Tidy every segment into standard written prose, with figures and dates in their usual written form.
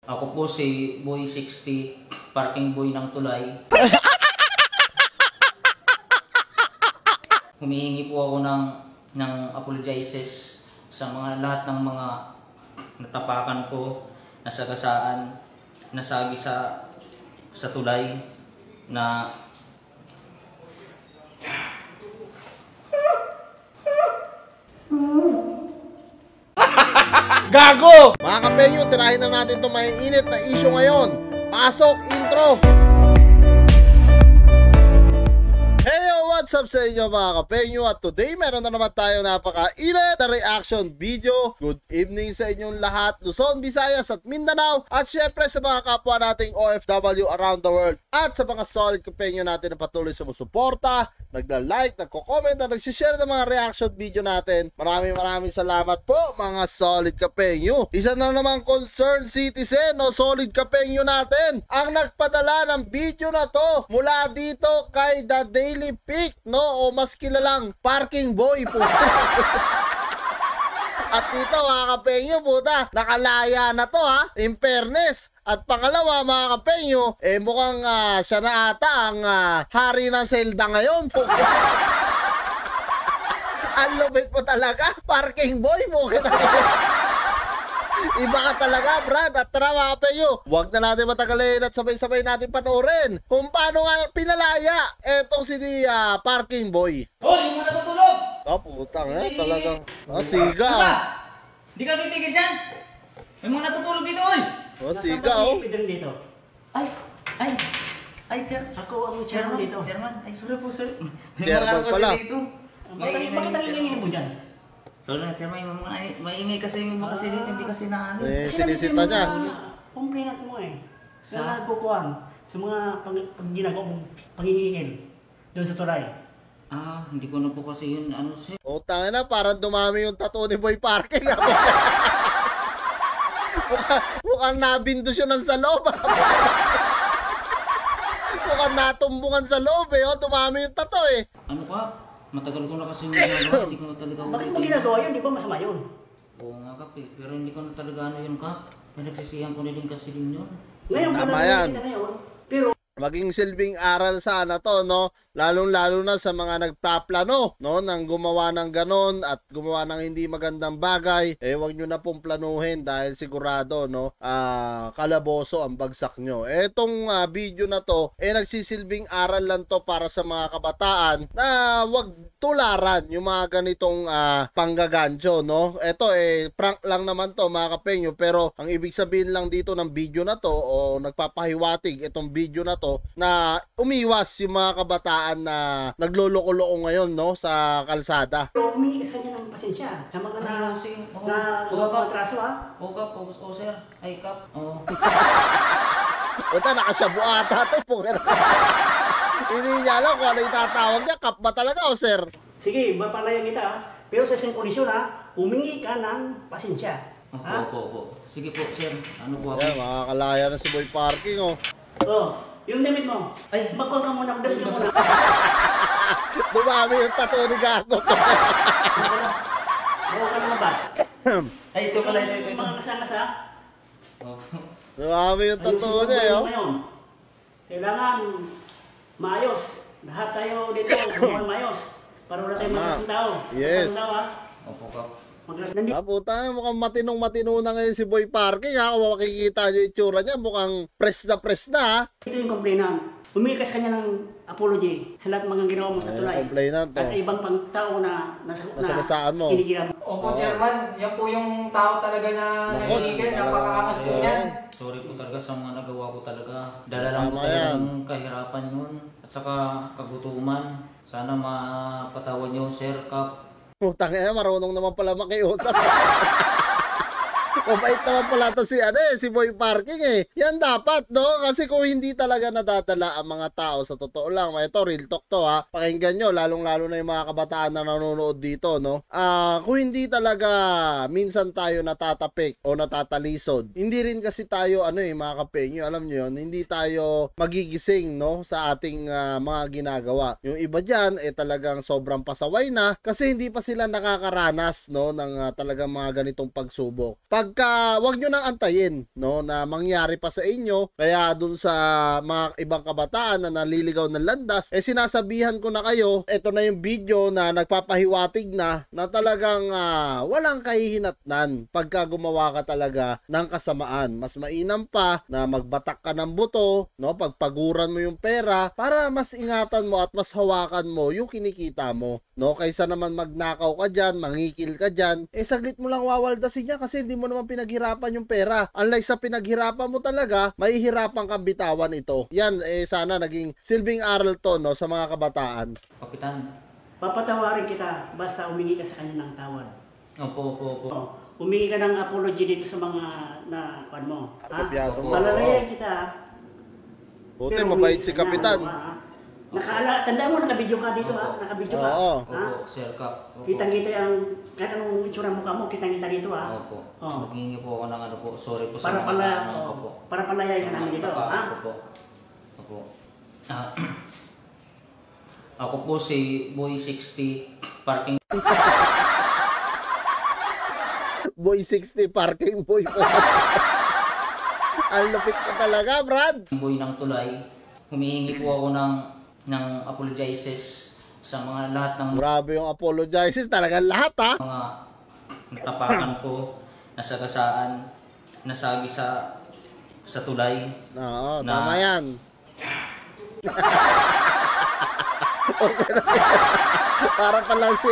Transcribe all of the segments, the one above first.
Ako po si Boy 60, parking boy ng Tulay. Humihingi po ako ng apologizes sa mga lahat ng mga natapakan ko, nasagasaan, nasagi sa Tulay na Gago! Mga kapenyo, tirahin na natin itong may init na issue ngayon. Pasok, intro! Heyo, what's up sa inyo mga kapenyo? At today, meron na naman tayo napaka-init na reaction video. Good evening sa inyong lahat, Luzon, Visayas at Mindanao. At syempre sa mga kapwa nating OFW around the world. At sa mga solid kapenyo natin na patuloy sumusuporta, nagla-like, nagko-comment at nagsishare ng mga reaction video natin. Maraming salamat po mga solid kapenyo. Isa na namang concerned citizen o solid kapenyo natin ang nagpadala ng video na to mula dito kay The Daily Pic, no? O mas kilalang Parking Boy po. At dito mga kapenyo, puta, nakalaya na to ha, in fairness. At pangalawa mga kapenyo, mukhang siya na ata ang hari ng Zelda ngayon po. Ang lupit po talaga, Parking Boy po. Iba ka talaga, Brad. At tara mga kapenyo, huwag na natin matagalin at sabay-sabay natin panoorin kung paano nga pinalaya etong si Parking Boy. Hoy, hindi mo natutulog! Oh, putang talagang siga. Hindi ka titigil dyan! May mga natutulog dito, oy! Siga dito. Ay, sir. Ako ang chairman dito. Chairman, ay, sorry po, sir. Chairman pala. Bakit nangingi mo dyan? Sorry na, chairman, maingay kasi yung mga kasi dito, hindi kasi na ano. Sinisita niya. Complainant mo Sa? Na nagkukuhan sa mga ginagawa mong pangingigil doon sa tulay. Hindi ko na po kasi yun, ano, sir. Utang na, parang dumami yung tattoo ni Boy Parking. Mukhang nabindos yun sa loob. Mukhang natumbungan sa loob dumami yung tattoo Ano ka? Matagal ko na kasi yung ginagawa, hindi ko na talaga Bakit mo ginagawa yun? Di ba masama yun? Oo nga, Kap, pero hindi ko na talaga ano yun, Kap. May nagsisihan ko nilin kasi din yun. Ngayon, tama yan. Pero Maging silbing aral sana to, no? Lalong-lalo na sa mga nagpaplano, no? Nang gumawa ng ganon at gumawa ng hindi magandang bagay, wag nyo na pong planuhin dahil sigurado, no? Kalaboso ang bagsak nyo. Etong video na to, nagsisilbing aral lang to para sa mga kabataan na wag tularan yung mga ganitong panggagancho, no? Ito, prank lang naman to, mga kapenyo, pero ang ibig sabihin lang dito ng video na to, o nagpapahiwatig itong video na to, na umiwas yung mga kabataan na nagloloko-loko ngayon, no, sa kalsada. humingi ka sa kanya ng pasensya sa mga na atraso Oo, Kap, oo, sir. Ay, Kap, oo. Uta, nakasabu ata to po. Hindi niya alam kung ano yung tatawag niya, kap ba talaga o sir? Sige, mapalayan kita pero sa isang kondisyon humingi ka ng pasensya. Opo. Sige po, sir. Ano po ako? Makakalaya na si Boy Parking, Yung damit mo. Ay, magpag ka muna, damit ka muna. Dumami yung tattoo ni Gago. Bago ka lumabas. Ay, ito pala, ito. Mga kasangasa. Dumami yung tattoo niya, Kailangan maayos. Lahat tayo dito, gumawa maayos. Para wala tayong magasang tao. Yes. Opo, Kap. Puta, mukhang matinong-matino na ngayon si Boy Parking, Kung makikita niyo yung itsura niya, mukhang press na, Ito yung complainant. Humingi ka sa kanya ng apology sa lahat ng mga ginawa mo sa tulay. Complainant to. At ibang pang tao na nasagasaan mo. kinikiram. Opo, Chairman. Yan po yung tao talaga na nanginigil. Napakaangas po niyan. Sorry po talaga sa mga nagawa ko talaga. Dala lang po Tama talaga yan. ng kahirapan yun. At saka kagutuman. Sana mapatawad niyo, Sir, Kap. Putang ina, marunong naman pala makiusap. Mabait naman pala to si Boy Parking Yan dapat, no? Kasi kung hindi talaga nadadala ang mga tao, sa totoo lang, ito real talk to pakinggan nyo, lalong-lalo na yung mga kabataan na nanonood dito, no? Kung hindi talaga minsan tayo natatapik o natatalisod, hindi rin kasi tayo, mga kapenyo, alam nyo yun, hindi tayo magigising, no? Sa ating mga ginagawa. Yung iba dyan, talagang sobrang pasaway na kasi hindi pa sila nakakaranas, no? Ng talagang mga ganitong pagsubok. Pag wag nyo nang antayin, no, na mangyari pa sa inyo. Kaya dun sa mga ibang kabataan na naliligaw ng landas, sinasabihan ko na kayo, ito na yung video na nagpapahiwatig na talagang walang kahihinatnan pagka gumawa ka talaga ng kasamaan. Mas mainam pa na magbatak ka ng buto, no, pagpaguran mo yung pera para mas ingatan mo at mas hawakan mo yung kinikita mo, no, kaysa naman magnakaw ka dyan, mangikil ka dyan, saglit mo lang wawaldasin niya kasi hindi mo naman pinaghirapan yung pera. Unlike sa pinaghirapan mo talaga, mahihirapan kang bitawan ito. Yan, sana naging silbing aral to, no, sa mga kabataan. Kapitan. Papatawarin kita basta humingi ka sa kanya ng tawad. Opo. Humingi ka ng apology dito sa mga pan mo. Kopyado mo. Palalayan kita. Buti, Pero mabait si humingi ka Kapitan. na, tandaan mo, nakabidyo ka dito, nakabidyo ka. Oo. Opo, Sir Kap. Opo. Kitang-kita yung, kahit anong itsura mukha mo, kitang-kita dito, Opo. Maghingi po ako ng ano po. Sorry po sa Para mga palayain ka namin dito, Opo. Ako po si Boy 60 Parking Boy 60 parking boy po. Ang lupit ko talaga, Brad. Boy ng Tulay. Humihingi po ako ng apologizes sa mga lahat ng Grabe yung apologizes, talagang lahat, ha. mga natapakan ko, nasagasaan, nasagi sa tulay. Oo, Na- tama yan. Okay na. Para pala si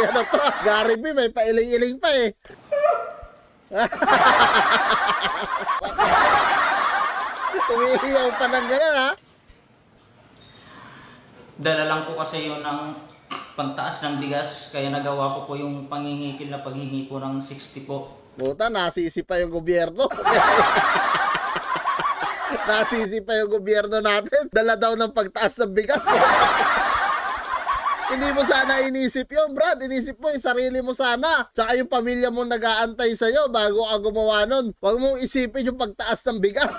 Gary B, may pailing-iling pa eh. Umiiyaw pa ng gano'n, ha? Dala lang po kasi yun ng pagtaas ng bigas, kaya nagawa ko po yung pangingikil na paghingi po ng 60 po. Buta, nasisi pa yung gobyerno. Nasisi pa yung gobyerno natin. Dala daw ng pagtaas ng bigas. Hindi mo sana inisip yun, Brad. Inisip mo yung sarili mo sana. Tsaka yung pamilya mo nag-aantay sa'yo bago ka gumawa nun. Huwag mong isipin yung pagtaas ng bigas.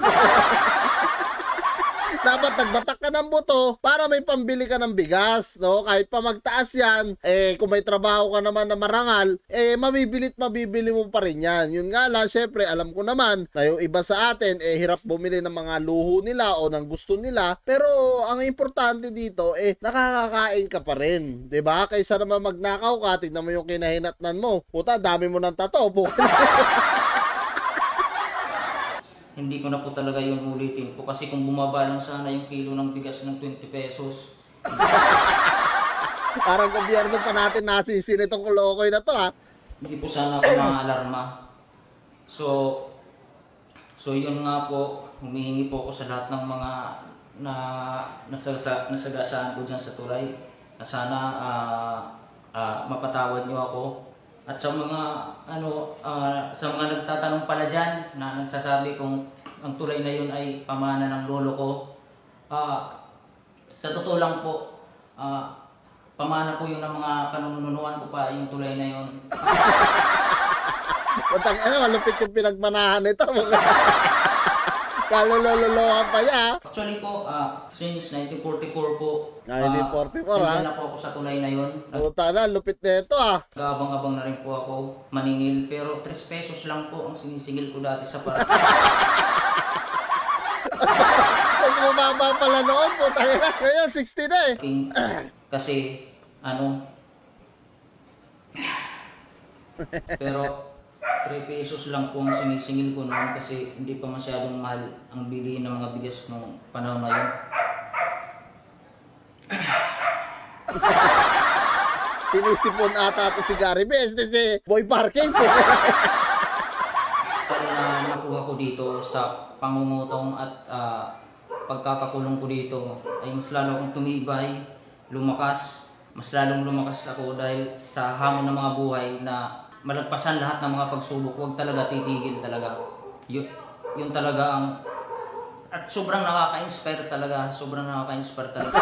Dapat nagbatak ka ng buto para may pambili ka ng bigas, no? Kahit pa magtaas yan, kung may trabaho ka naman na marangal, mabibili mo pa rin yan. Yun nga lang, syempre, alam ko naman na yung iba sa atin, hirap bumili ng mga luho nila o ng gusto nila. Pero ang importante dito, nakakakain ka pa rin. 'Di ba? Kaysa naman magnakaw ka, tignan mo yung kinahinatnan mo. Puta, dami mo ng tato. Hindi ko na po talaga yun ulitin po kasi kung bumaba lang sana yung kilo ng bigas ng 20 pesos. Parang gobyerno pa natin nasisi nitong kulokoy na to, ha? Hindi po sana ako mga-alarma. So yun nga po, humihingi po ako sa lahat ng mga nasagasaan ko dyan sa tulay na sana mapatawad niyo ako. At sa mga sa mga nagtatanong pala diyan na nagsasabi kung ang tulay na yun ay pamana ng lolo ko. Sa totoo lang po, pamana po yun ng mga kanununuan ko pa yung tulay na yun. Matang malupit yung pinagmanahan nito. Kalololohan pa niya. Actually po, since 1944 po, 1944, nandyan na po ako sa tulay na yun. Puta na, lupit na ito, ha? Nag-abang-abang na rin po ako maningil, pero 3 pesos lang po ang sinisingil ko dati sa parang. Mas mababa pala noon, puta na. Ngayon, 60 na eh. Kasi, pero 3 pesos lang po ang sinisingil ko noon kasi hindi pa masyadong mahal ang bilihin ng mga bigas nung panahon na yun. Sinisipon ata ito si Gary B. Si Boy Parking po. Pero na nakuha ko dito sa pangungutong at pagkakakulong ko dito ay mas lalo akong tumibay, lumakas. Mas lalong lumakas ako dahil sa hamon ng mga buhay na malagpasan lahat ng mga pagsubok. Huwag talaga titigil talaga. Yun talaga ang... At sobrang nakaka-inspire talaga. Sobrang nakaka-inspire talaga.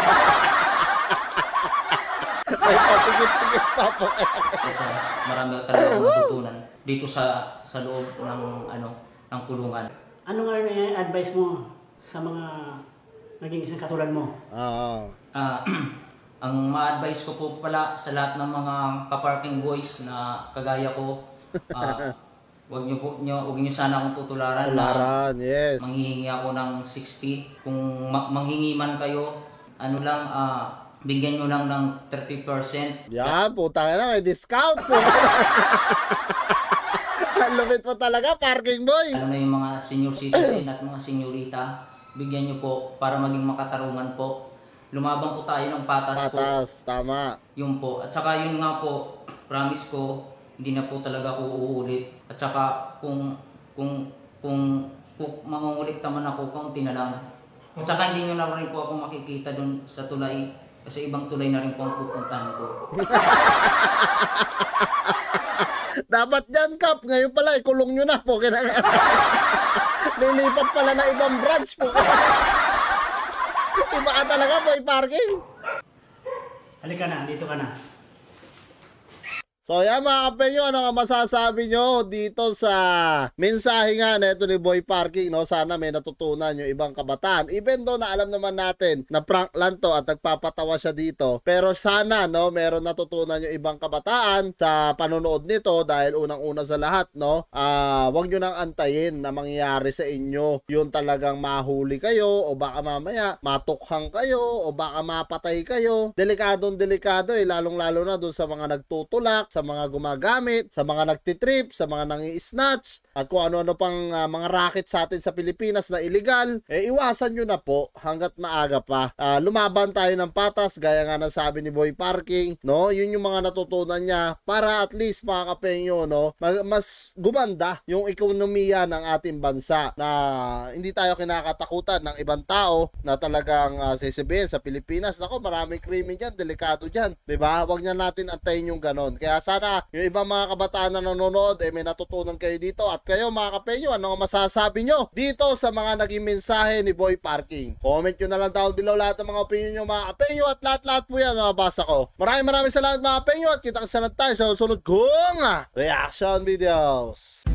May papigit-pigit pa po. Kasi marami talaga akong natutunan dito sa loob ng kulungan. Ano nga yung advice mo sa mga naging isang katulad mo? Oo. Ang ma-advise ko po pala sa lahat ng mga ka-parking boys na kagaya ko, Huwag niyo sana akong tutularan. Tularan, yes. Manghihingi ako ng 60. Kung manghingi man kayo, ano lang, bigyan nyo lang ng 30%. Yan, puta na, may discount po. Ang lupit po talaga, parking boy. Lalo na yung mga senior citizen at mga senyorita, bigyan nyo po para maging makatarungan po. Lumaban po tayo ng patas po. Patas, tama. Yun po. At saka yun nga po, promise ko, hindi na po talaga ako uulit. At saka kung mangungulit naman ako, kaunti na lang. At saka hindi nyo na rin po ako makikita doon sa tulay. Kasi ibang tulay na rin po ang pupuntahan ko. Dapat dyan, Kap. Ngayon pala, ikulong nyo na po. Lilipat pala na ibang branch po. Iba ka talaga po, parking. Halika na, dito ka na. So yan mga kapenyo, ano nga masasabi nyo dito sa mensahe nga na ito ni Boy Parking, no? Sana may natutunan yung ibang kabataan. Even though na alam naman natin na prank lang to at nagpapatawa siya dito. Pero sana, no, meron natutunan yung ibang kabataan sa panonood nito dahil unang-una sa lahat, no, wag nyo nang antayin na mangyayari sa inyo yung talagang mahuli kayo o baka mamaya matukhang kayo o baka mapatay kayo. Delikadong delikado lalong-lalo na dun sa mga nagtutulak, sa mga gumagamit, sa mga nagtitrip, sa mga nangi-snatch, at kung ano-ano pang mga racket sa atin sa Pilipinas na illegal, iwasan nyo na po hanggat maaga pa. Lumaban tayo ng patas, gaya nga na sabi ni Boy Parking, no? Yun yung mga natutunan niya para at least mga kapenyo, no? Mas gumanda yung ekonomiya ng ating bansa na hindi tayo kinakatakutan ng ibang tao na talagang sasabihin sa Pilipinas, nako maraming krimen dyan, delikado dyan, diba? Huwag niya natin antayin yung ganon. Kaya sana yung ibang mga kabataan na nanonood may natutunan kayo dito. At kayo mga kapenyo, ano masasabi nyo dito sa mga naging mensahe ni Boy Parking? Comment nyo na lang down below lahat ng mga opinion nyo mga kapenyo at lahat-lahat po yan mababasa ko. Maraming salamat mga kapenyo at kita-kita na tayo sa susunod kong reaction videos.